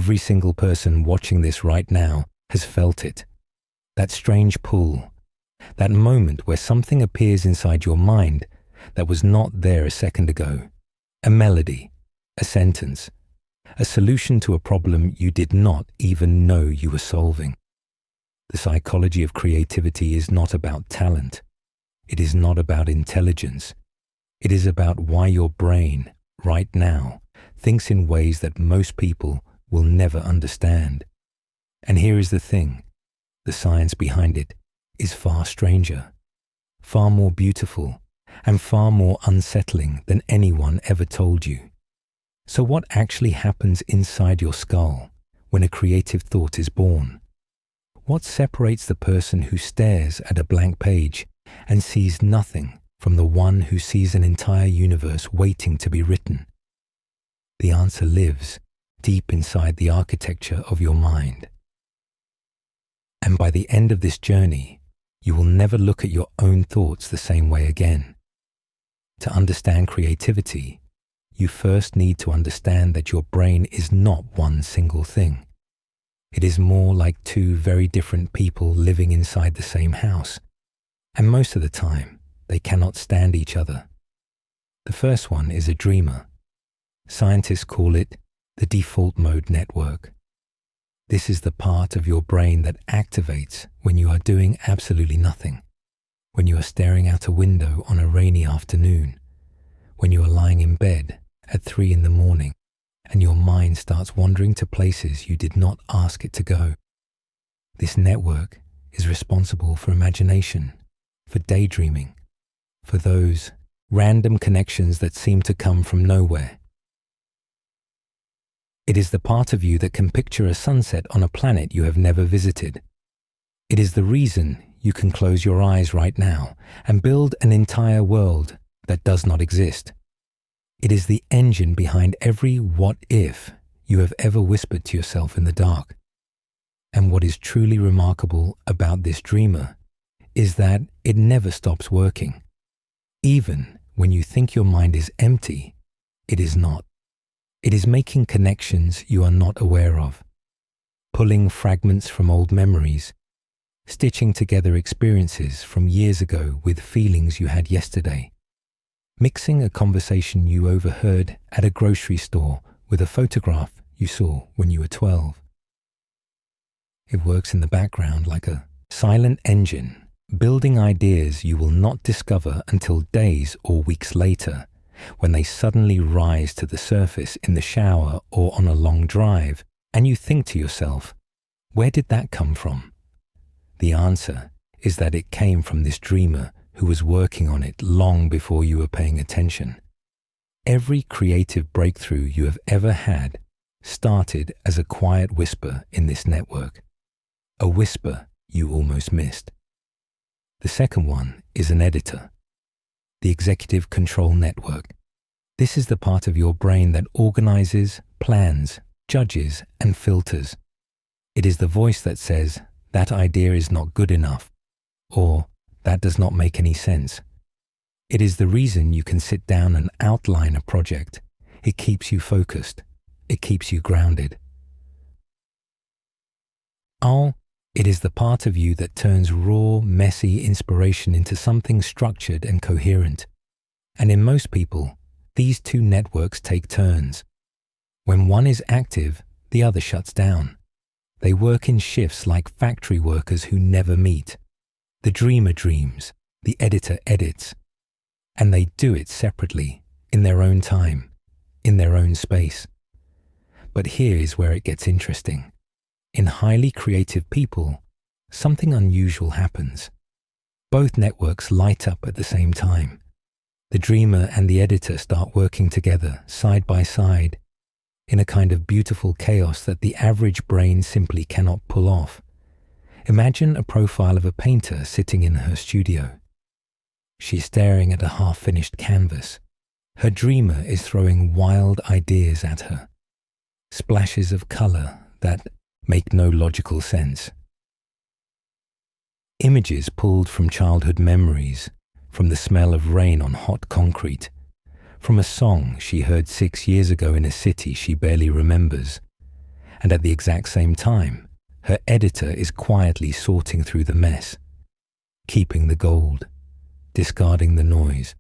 Every single person watching this right now has felt it. That strange pull, that moment where something appears inside your mind that was not there a second ago. A melody, a sentence, a solution to a problem you did not even know you were solving. The psychology of creativity is not about talent. It is not about intelligence. It is about why your brain, right now, thinks in ways that most people will never understand. And here is the thing, the science behind it is far stranger, far more beautiful, and far more unsettling than anyone ever told you. So what actually happens inside your skull when a creative thought is born? What separates the person who stares at a blank page and sees nothing from the one who sees an entire universe waiting to be written? The answer lives deep inside the architecture of your mind. And by the end of this journey, you will never look at your own thoughts the same way again. To understand creativity, you first need to understand that your brain is not one single thing. It is more like two very different people living inside the same house, and most of the time, they cannot stand each other. The first one is a dreamer. Scientists call it the default mode network. This is the part of your brain that activates when you are doing absolutely nothing, when you are staring out a window on a rainy afternoon, when you are lying in bed at 3 a.m. and your mind starts wandering to places you did not ask it to go. This network is responsible for imagination, for daydreaming, for those random connections that seem to come from nowhere. It is the part of you that can picture a sunset on a planet you have never visited. It is the reason you can close your eyes right now and build an entire world that does not exist. It is the engine behind every what if you have ever whispered to yourself in the dark. And what is truly remarkable about this dreamer is that it never stops working. Even when you think your mind is empty, it is not. It is making connections you are not aware of, pulling fragments from old memories, stitching together experiences from years ago with feelings you had yesterday, mixing a conversation you overheard at a grocery store with a photograph you saw when you were 12. It works in the background like a silent engine, building ideas you will not discover until days or weeks later, when they suddenly rise to the surface in the shower or on a long drive, and you think to yourself, where did that come from? The answer is that it came from this dreamer who was working on it long before you were paying attention. Every creative breakthrough you have ever had started as a quiet whisper in this network, a whisper you almost missed. The second one is an editor. The executive control network. This is the part of your brain that organizes, plans, judges, and filters. It is the voice that says, that idea is not good enough, or that does not make any sense. It is the reason you can sit down and outline a project. It keeps you focused. It keeps you grounded. It is the part of you that turns raw, messy inspiration into something structured and coherent. And in most people, these two networks take turns. When one is active, the other shuts down. They work in shifts like factory workers who never meet. The dreamer dreams, the editor edits. And they do it separately, in their own time, in their own space. But here is where it gets interesting. In highly creative people, something unusual happens. Both networks light up at the same time. The dreamer and the editor start working together, side by side, in a kind of beautiful chaos that the average brain simply cannot pull off. Imagine a profile of a painter sitting in her studio. She is staring at a half-finished canvas. Her dreamer is throwing wild ideas at her, splashes of color that make no logical sense. Images pulled from childhood memories, from the smell of rain on hot concrete, from a song she heard 6 years ago in a city she barely remembers. And at the exact same time, her editor is quietly sorting through the mess, keeping the gold, discarding the noise,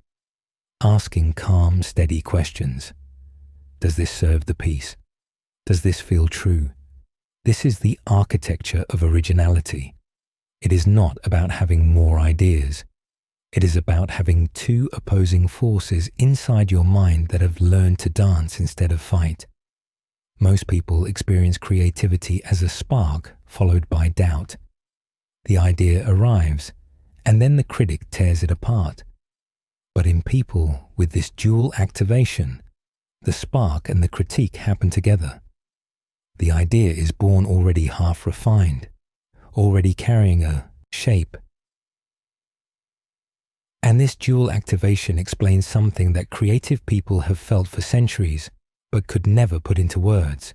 asking calm, steady questions. Does this serve the piece? Does this feel true? This is the architecture of originality. It is not about having more ideas. It is about having two opposing forces inside your mind that have learned to dance instead of fight. Most people experience creativity as a spark followed by doubt. The idea arrives, and then the critic tears it apart. But in people with this dual activation, the spark and the critique happen together. The idea is born already half refined, already carrying a shape. And this dual activation explains something that creative people have felt for centuries, but could never put into words.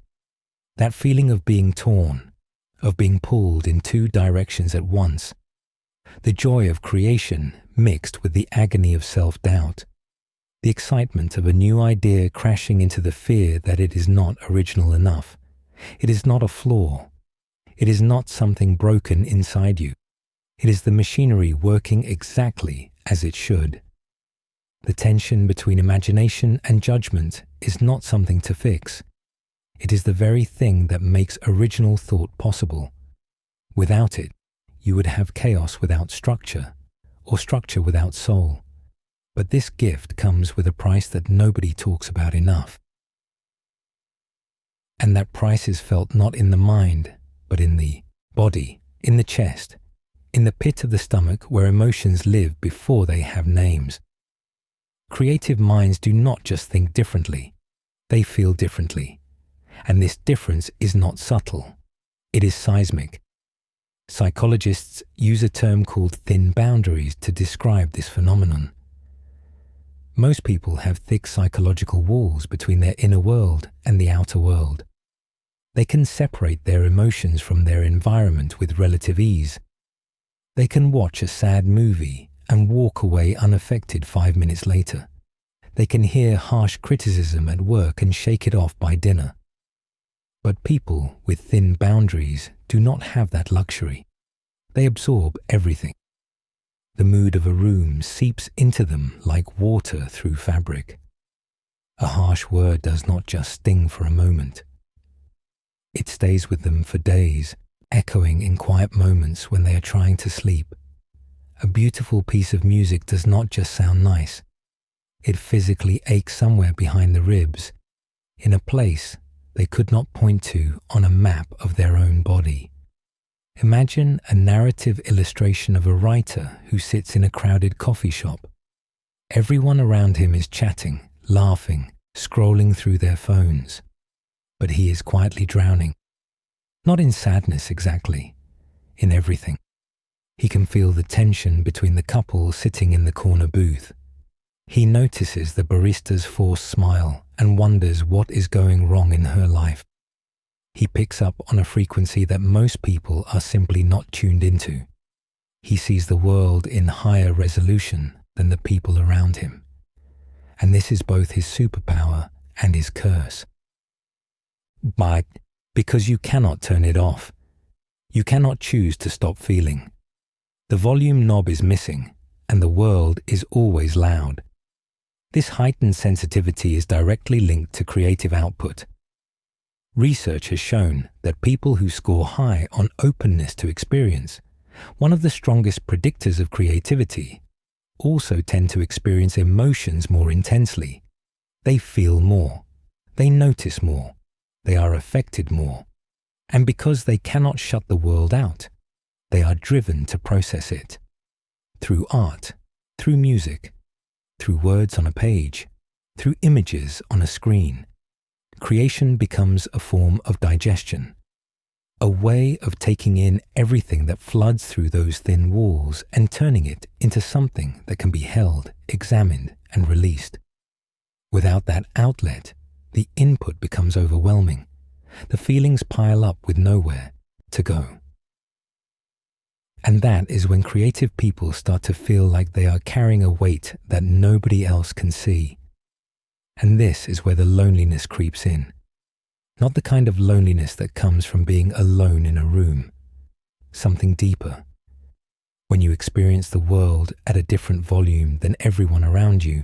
That feeling of being torn, of being pulled in two directions at once. The joy of creation mixed with the agony of self-doubt. The excitement of a new idea crashing into the fear that it is not original enough. It is not a flaw. It is not something broken inside you. It is the machinery working exactly as it should. The tension between imagination and judgment is not something to fix. It is the very thing that makes original thought possible. Without it, you would have chaos without structure, or structure without soul. But this gift comes with a price that nobody talks about enough. And that price is felt not in the mind, but in the body, in the chest, in the pit of the stomach where emotions live before they have names. Creative minds do not just think differently, they feel differently. And this difference is not subtle, it is seismic. Psychologists use a term called thin boundaries to describe this phenomenon. Most people have thick psychological walls between their inner world and the outer world. They can separate their emotions from their environment with relative ease. They can watch a sad movie and walk away unaffected 5 minutes later. They can hear harsh criticism at work and shake it off by dinner. But people with thin boundaries do not have that luxury. They absorb everything. The mood of a room seeps into them like water through fabric. A harsh word does not just sting for a moment. It stays with them for days, echoing in quiet moments when they are trying to sleep. A beautiful piece of music does not just sound nice. It physically aches somewhere behind the ribs, in a place they could not point to on a map of their own body. Imagine a narrative illustration of a writer who sits in a crowded coffee shop. Everyone around him is chatting, laughing, scrolling through their phones. But he is quietly drowning. Not in sadness exactly, in everything. He can feel the tension between the couple sitting in the corner booth. He notices the barista's forced smile and wonders what is going wrong in her life. He picks up on a frequency that most people are simply not tuned into. He sees the world in higher resolution than the people around him. And this is both his superpower and his curse. But because you cannot turn it off, you cannot choose to stop feeling. The volume knob is missing, and the world is always loud. This heightened sensitivity is directly linked to creative output. Research has shown that people who score high on openness to experience, one of the strongest predictors of creativity, also tend to experience emotions more intensely. They feel more, they notice more, they are affected more. And because they cannot shut the world out, they are driven to process it. Through art, through music, through words on a page, through images on a screen. Creation becomes a form of digestion, a way of taking in everything that floods through those thin walls and turning it into something that can be held, examined, and released. Without that outlet, the input becomes overwhelming. The feelings pile up with nowhere to go. And that is when creative people start to feel like they are carrying a weight that nobody else can see. And this is where the loneliness creeps in. Not the kind of loneliness that comes from being alone in a room. Something deeper. When you experience the world at a different volume than everyone around you,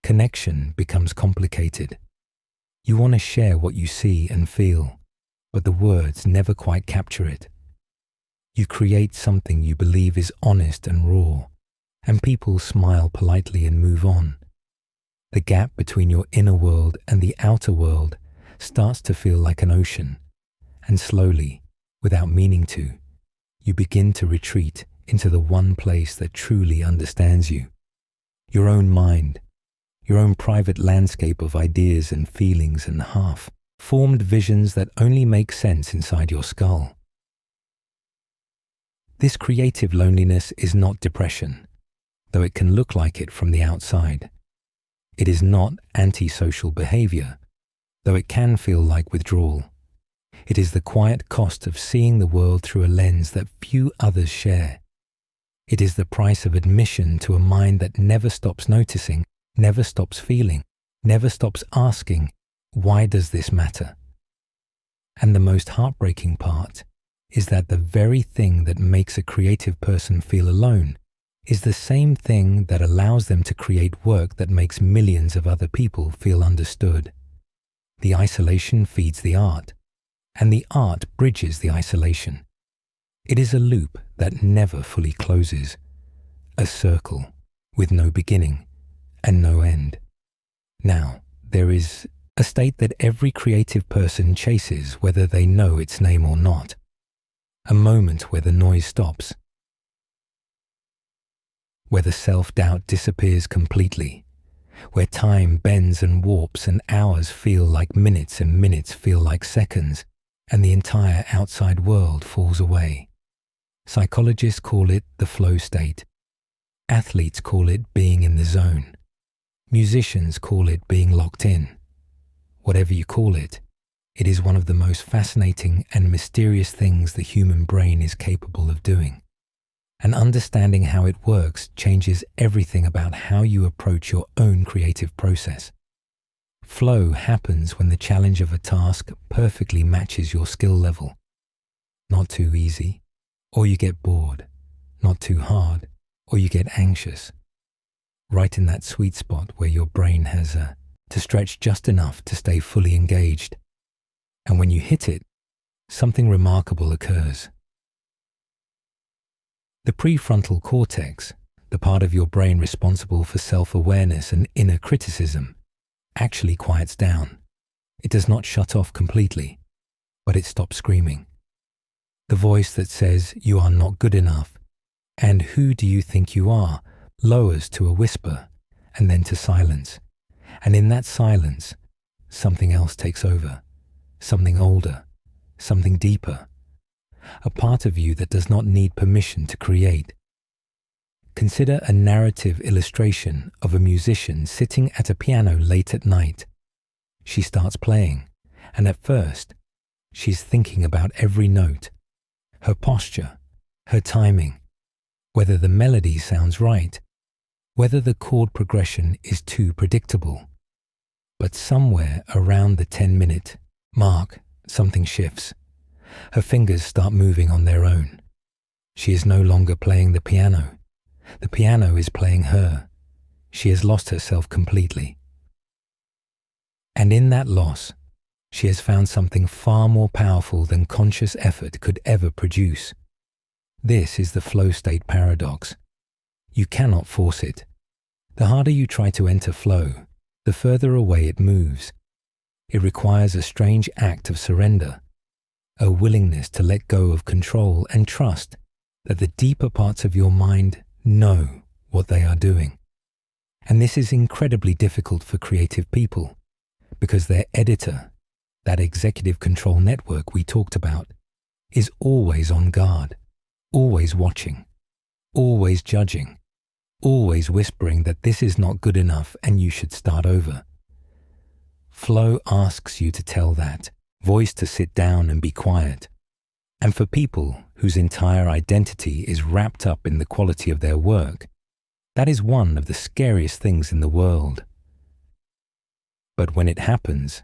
connection becomes complicated. You want to share what you see and feel, but the words never quite capture it. You create something you believe is honest and raw, and people smile politely and move on. The gap between your inner world and the outer world starts to feel like an ocean, and slowly, without meaning to, you begin to retreat into the one place that truly understands you. Your own mind, your own private landscape of ideas and feelings and half-formed visions that only make sense inside your skull. This creative loneliness is not depression, though it can look like it from the outside. It is not antisocial behavior, though it can feel like withdrawal. It is the quiet cost of seeing the world through a lens that few others share. It is the price of admission to a mind that never stops noticing, never stops feeling, never stops asking, why does this matter? And the most heartbreaking part is that the very thing that makes a creative person feel alone is the same thing that allows them to create work that makes millions of other people feel understood. The isolation feeds the art, and the art bridges the isolation. It is a loop that never fully closes, a circle with no beginning and no end. Now, there is a state that every creative person chases whether they know its name or not. A moment where the noise stops, where the self-doubt disappears completely, where time bends and warps and hours feel like minutes and minutes feel like seconds, and the entire outside world falls away. Psychologists call it the flow state. Athletes call it being in the zone. Musicians call it being locked in. Whatever you call it, it is one of the most fascinating and mysterious things the human brain is capable of doing. And understanding how it works changes everything about how you approach your own creative process. Flow happens when the challenge of a task perfectly matches your skill level. Not too easy, or you get bored. Not too hard, or you get anxious. Right in that sweet spot where your brain has to stretch just enough to stay fully engaged. And when you hit it, something remarkable occurs. The prefrontal cortex, the part of your brain responsible for self-awareness and inner criticism, actually quiets down. It does not shut off completely, but it stops screaming. The voice that says you are not good enough, and who do you think you are, lowers to a whisper and then to silence. And in that silence, something else takes over, something older, something deeper, a part of you that does not need permission to create. Consider a narrative illustration of a musician sitting at a piano late at night. She starts playing, and at first, she's thinking about every note, her posture, her timing, whether the melody sounds right, whether the chord progression is too predictable. But somewhere around the 10-minute mark, something shifts. Her fingers start moving on their own. She is no longer playing the piano. The piano is playing her. She has lost herself completely. And in that loss, she has found something far more powerful than conscious effort could ever produce. This is the flow state paradox. You cannot force it. The harder you try to enter flow, the further away it moves. It requires a strange act of surrender, a willingness to let go of control and trust that the deeper parts of your mind know what they are doing. And this is incredibly difficult for creative people because their editor, that executive control network we talked about, is always on guard, always watching, always judging, always whispering that this is not good enough and you should start over. Flow asks you to tell that voice to sit down and be quiet. And for people whose entire identity is wrapped up in the quality of their work, that is one of the scariest things in the world. But when it happens,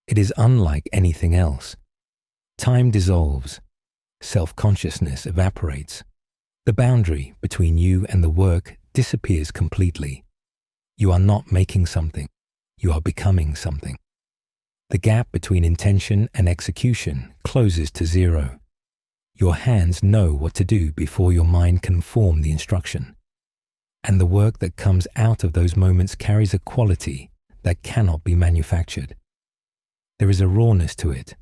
It is unlike anything else. Time dissolves. Self-consciousness evaporates. The boundary between you and the work disappears completely. You are not making something. You are becoming something. The gap between intention and execution closes to zero. Your hands know what to do before your mind can form the instruction. And the work that comes out of those moments carries a quality that cannot be manufactured. There is a rawness to it,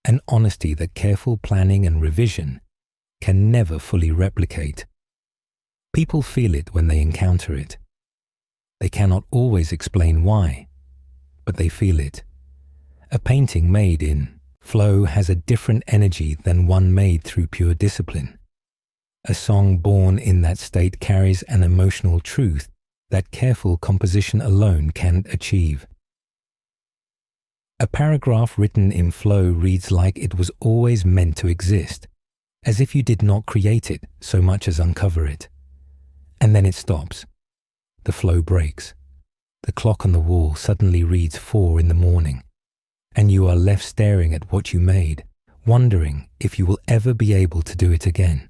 an honesty that careful planning and revision can never fully replicate. People feel it when they encounter it. They cannot always explain why, but they feel it. A painting made in flow has a different energy than one made through pure discipline. A song born in that state carries an emotional truth that careful composition alone can't achieve. A paragraph written in flow reads like it was always meant to exist, as if you did not create it so much as uncover it. And then it stops. The flow breaks. The clock on the wall suddenly reads 4 a.m, and you are left staring at what you made, wondering if you will ever be able to do it again.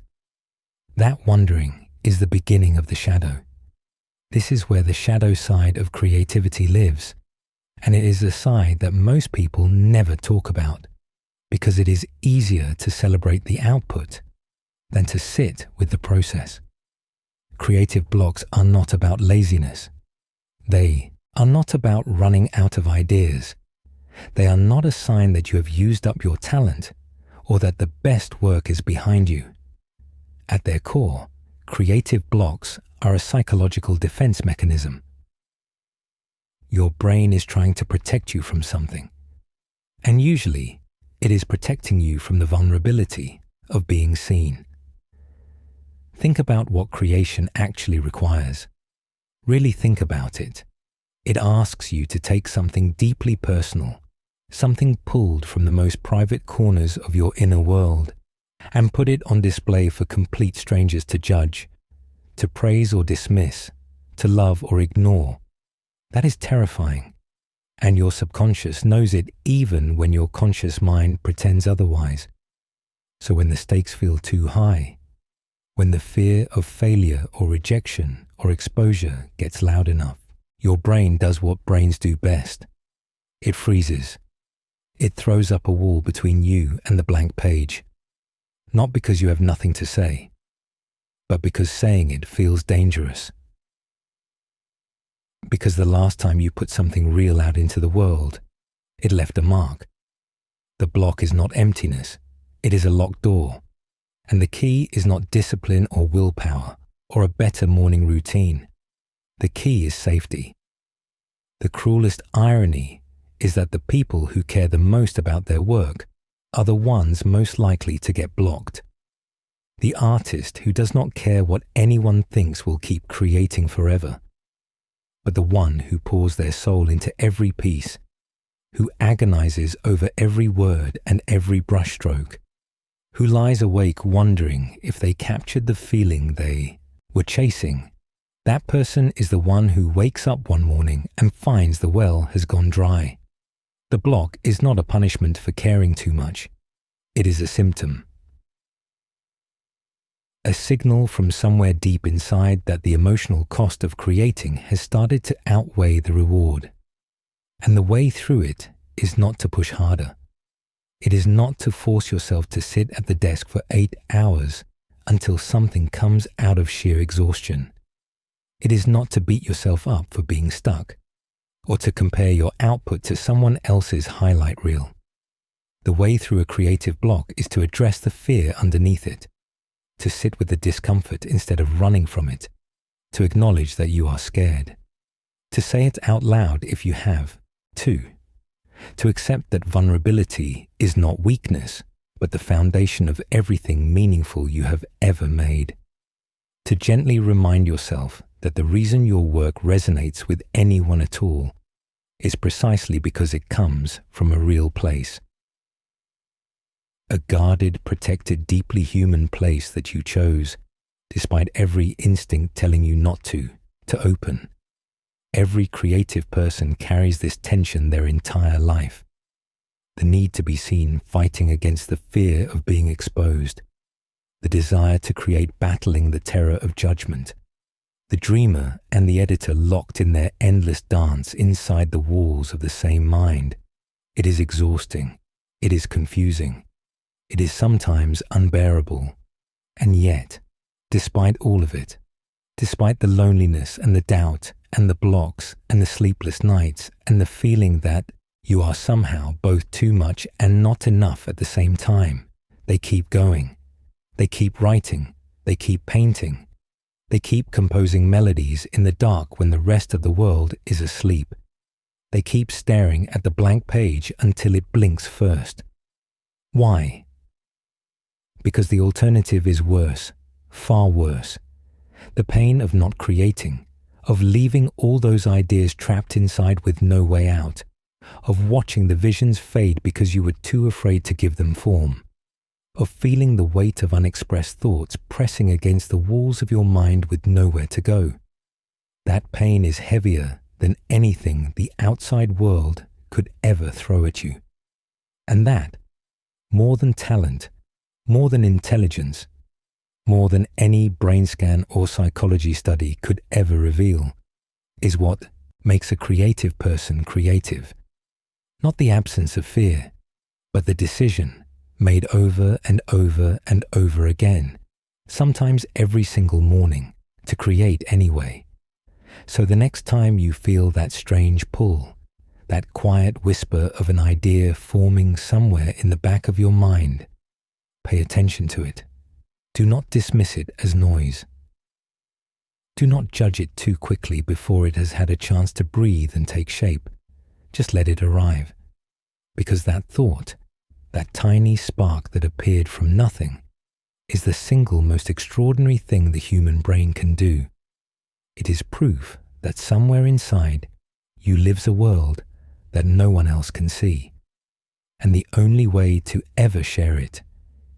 That wondering is the beginning of the shadow. This is where the shadow side of creativity lives, and it is a side that most people never talk about, because it is easier to celebrate the output than to sit with the process. Creative blocks are not about laziness. They are not about running out of ideas. They are not a sign that you have used up your talent or that the best work is behind you. At their core, creative blocks are a psychological defense mechanism. Your brain is trying to protect you from something, and usually it is protecting you from the vulnerability of being seen. Think about what creation actually requires. Really think about it. It asks you to take something deeply personal, something pulled from the most private corners of your inner world, and put it on display for complete strangers to judge, to praise or dismiss, to love or ignore. That is terrifying, and your subconscious knows it even when your conscious mind pretends otherwise. So when the stakes feel too high, when the fear of failure or rejection or exposure gets loud enough, your brain does what brains do best. It freezes. It throws up a wall between you and the blank page. Not because you have nothing to say, but because saying it feels dangerous. Because the last time you put something real out into the world, it left a mark. The block is not emptiness, it is a locked door. And the key is not discipline or willpower or a better morning routine. The key is safety. The cruelest irony is that the people who care the most about their work are the ones most likely to get blocked. The artist who does not care what anyone thinks will keep creating forever, but the one who pours their soul into every piece, who agonizes over every word and every brushstroke, who lies awake wondering if they captured the feeling they were chasing. That person is the one who wakes up one morning and finds the well has gone dry. The block is not a punishment for caring too much. It is a symptom. A signal from somewhere deep inside that the emotional cost of creating has started to outweigh the reward. And the way through it is not to push harder. It is not to force yourself to sit at the desk for 8 hours until something comes out of sheer exhaustion. It is not to beat yourself up for being stuck, or to compare your output to someone else's highlight reel. The way through a creative block is to address the fear underneath it, to sit with the discomfort instead of running from it, to acknowledge that you are scared, to say it out loud if you have, to accept that vulnerability is not weakness, but the foundation of everything meaningful you have ever made. To gently remind yourself that the reason your work resonates with anyone at all is precisely because it comes from a real place. A guarded, protected, deeply human place that you chose, despite every instinct telling you not to open. Every creative person carries this tension their entire life. the need to be seen fighting against the fear of being exposed, the desire to create battling the terror of judgment, the dreamer and the editor locked in their endless dance inside the walls of the same mind. It is exhausting. It is confusing. It is sometimes unbearable. And yet, despite all of it, despite the loneliness and the doubt and the blocks and the sleepless nights and the feeling that you are somehow both too much and not enough at the same time, they keep going. They keep writing. They keep painting. They keep composing melodies in the dark when the rest of the world is asleep. They keep staring at the blank page until it blinks first. Why? Because the alternative is worse, far worse. The pain of not creating, of leaving all those ideas trapped inside with no way out, of watching the visions fade because you were too afraid to give them form, of feeling the weight of unexpressed thoughts pressing against the walls of your mind with nowhere to go. That pain is heavier than anything the outside world could ever throw at you. And that, more than talent, more than intelligence, more than any brain scan or psychology study could ever reveal, is what makes a creative person creative. Not the absence of fear, but the decision made over and over and over again, sometimes every single morning, to create anyway. So the next time you feel that strange pull, that quiet whisper of an idea forming somewhere in the back of your mind, pay attention to it. Do not dismiss it as noise. Do not judge it too quickly before it has had a chance to breathe and take shape. Just let it arrive. Because that thought, that tiny spark that appeared from nothing, is the single most extraordinary thing the human brain can do. It is proof that somewhere inside you lives a world that no one else can see. And the only way to ever share it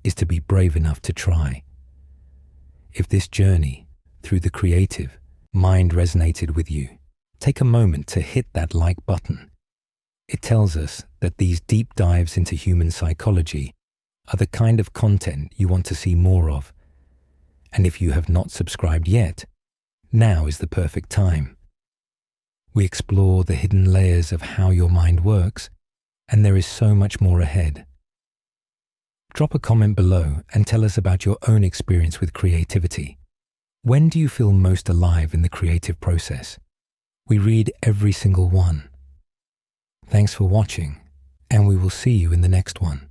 is to be brave enough to try. If this journey through the creative mind resonated with you, take a moment to hit that like button. It tells us that these deep dives into human psychology are the kind of content you want to see more of. And if you have not subscribed yet, now is the perfect time. We explore the hidden layers of how your mind works, and there is so much more ahead. Drop a comment below and tell us about your own experience with creativity. When do you feel most alive in the creative process? We read every single one. Thanks for watching, and we will see you in the next one.